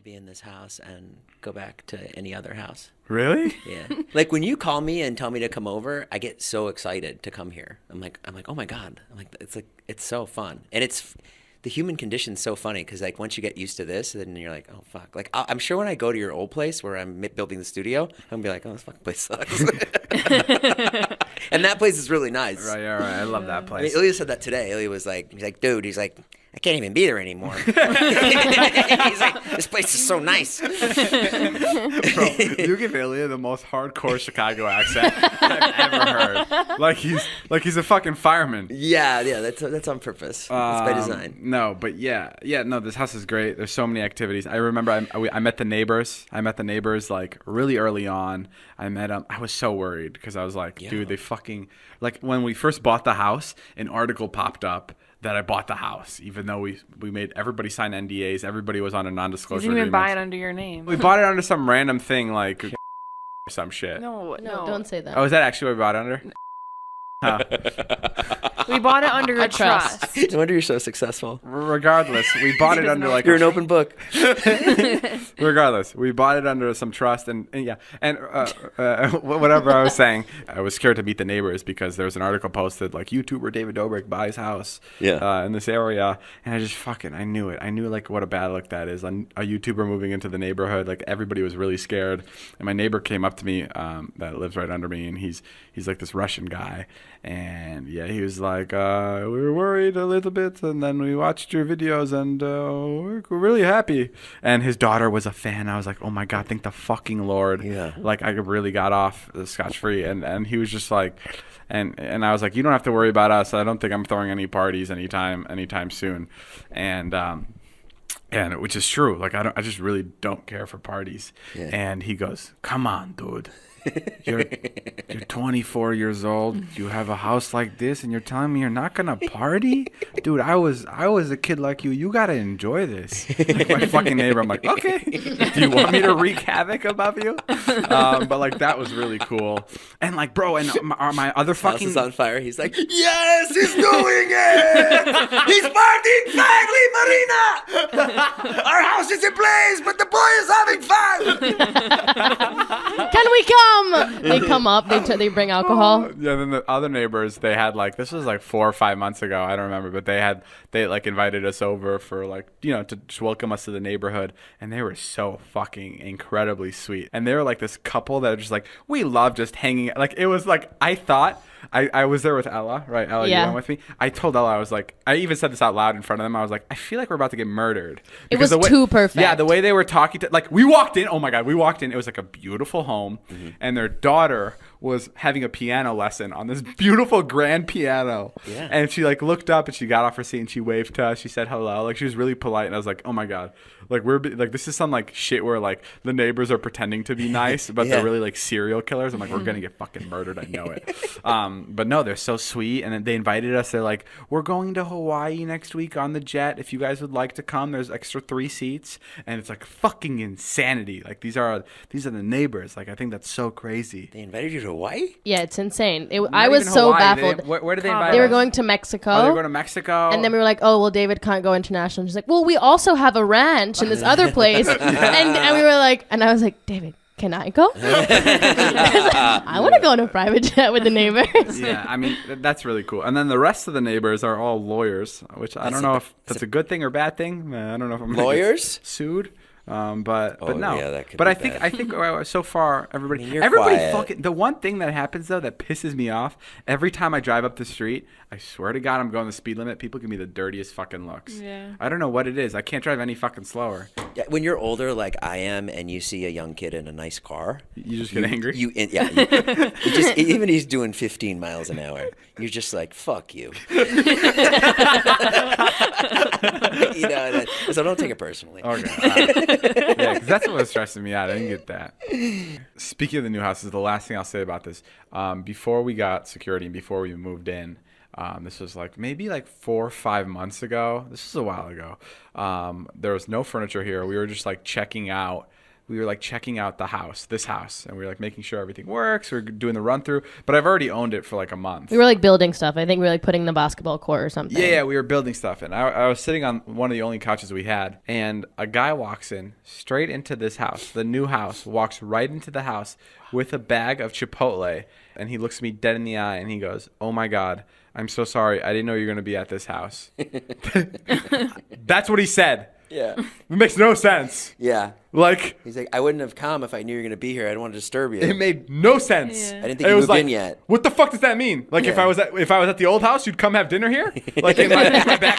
be in this house and go back to any other house. Really? Yeah. Like when you call me and tell me to come over, I get so excited to come here. I'm like, oh my God. I'm like, it's so fun. And the human condition's so funny because like once you get used to this, then you're like, oh fuck. Like I'm sure when I go to your old place where I'm building the studio, I'm gonna be like, oh, this fucking place sucks. And that place is really nice. Right. I love that I place. mean, Ilya said that today. Ilya was like, dude, I can't even be there anymore. He's like, this place is so nice. Bro, you give Ilya the most hardcore Chicago accent I've ever heard. Like he's a fucking fireman. Yeah, that's on purpose. That's by design. No, but no, this house is great. There's so many activities. I remember I met the neighbors. I met the neighbors like really early on. I met them. I was so worried because I was like, dude, they fucking like when we first bought the house, an article popped up that I bought the house, even though we made everybody sign NDAs. Everybody was on a non-disclosure You didn't even agreement. buy it under your name. We bought it under some random thing like some shit. No, don't say that. Oh, is that actually what we bought it under? Huh. We bought it under a trust. No wonder you're so successable. Regardless, we bought it under like You're an open book. Regardless, we bought it under some trust and whatever I was saying, I was scared to meet the neighbors because there was an article posted like YouTuber David Dobrik buys house in this area, and I just I knew it. I knew like what a bad look that is. A YouTuber moving into the neighborhood, like everybody was really scared. And my neighbor came up to me that lives right under me, and he's like this Russian guy, and he was like, we were worried a little bit, and then we watched your videos, and we're really happy. And his daughter was a fan. I was like, oh my God, thank the fucking Lord. Yeah. Like I really got off scotch-free. And he was just like, and I was like, you don't have to worry about us. I don't think I'm throwing any parties anytime soon. And which is true. Like I just really don't care for parties. Yeah. And he goes, come on, dude. You're 24 years old. You have a house like this, and you're telling me you're not gonna party, dude? I was a kid like you. You gotta enjoy this. Like my fucking neighbor. I'm like, okay. Do you want me to wreak havoc above you? But like that was really cool. And like, bro, and my other fucking house is on fire. He's like, yes, he's doing it. He's partying fagly, Marina. Our house is in blaze, but the boy is having fun. Can we come? They come up. They bring alcohol. Yeah. Then the other neighbors, they had like, this was like 4 or 5 months ago. I don't remember, but they like invited us over for like, to just welcome us to the neighborhood, and they were so fucking incredibly sweet. And they were like this couple that are just like, we love just hanging. Like it was like I thought. I was there with Ella, right? Ella, you went with me. I told Ella, I was like, I even said this out loud in front of them. I was like, I feel like we're about to get murdered. It was too perfect. Yeah, the way they were talking like we walked in. Oh my God, we walked in. It was like a beautiful home, and their daughter was having a piano lesson on this beautiful grand piano. Yeah. And she like looked up and she got off her seat and she waved to us. She said hello. Like she was really polite, and I was like, oh my God, like we're like this is some like shit where like the neighbors are pretending to be nice, but they're really like serial killers. I'm like, we're gonna get fucking murdered. I know it. But no, they're so sweet, and then they invited us. They're like, we're going to Hawaii next week on the jet. If you guys would like to come, there's extra 3 seats, and it's like fucking insanity. Like these are the neighbors. Like I think that's so crazy. They invited you to Hawaii? Yeah, it's insane. I was so Hawaii. baffled. Where did they invite us? They were going to Mexico. Oh, they were going to Mexico. And then we were like, oh, well, David can't go international. And she's like, well, we also have a ranch in this other place. and we were like, and I was like, David, can I go? I want to go on a private jet with the neighbors. Yeah, I mean, that's really cool. And then the rest of the neighbors are all lawyers, which I don't know if that's a good thing or bad thing. I don't know if I'm lawyers get sued. But no. Yeah, that could but be I think so far everybody fucking. The one thing that happens though that pisses me off every time I drive up the street, I swear to God I'm going the speed limit. People give me the dirtiest fucking looks. Yeah. I don't know what it is. I can't drive any fucking slower. Yeah, when you're older like I am, and you see a young kid in a nice car, you just get angry. You just even he's doing 15 miles an hour. You're just like, fuck you. So don't take it personally. Okay. Yeah, because that's what was stressing me out. I didn't get that. Speaking of the new houses, the last thing I'll say about this, before we got security and before we moved in, this was like maybe like 4 or 5 months ago. This was a while ago. There was no furniture here. We were just like checking out we were like checking out this house, and we were like making sure everything works. We were doing the run through, but I've already owned it for like a month. We were like building stuff. I think we were like putting the basketball court or something. Yeah, we were building stuff, and I was sitting on one of the only couches we had, and a guy walks in straight into this house, the new house, walks right into the house with a bag of Chipotle, and he looks me dead in the eye, and he goes, "Oh my God, I'm so sorry. I didn't know you were going to be at this house." That's what he said. Yeah. It makes no sense. Yeah. Like, he's like, I wouldn't have come if I knew you were going to be here. I didn't want to disturb you. it made no sense. Yeah. I didn't think It you was moved in yet. What the fuck does that mean? Like, Yeah. if I was at the old house, you'd come have dinner here? Like in my backyard?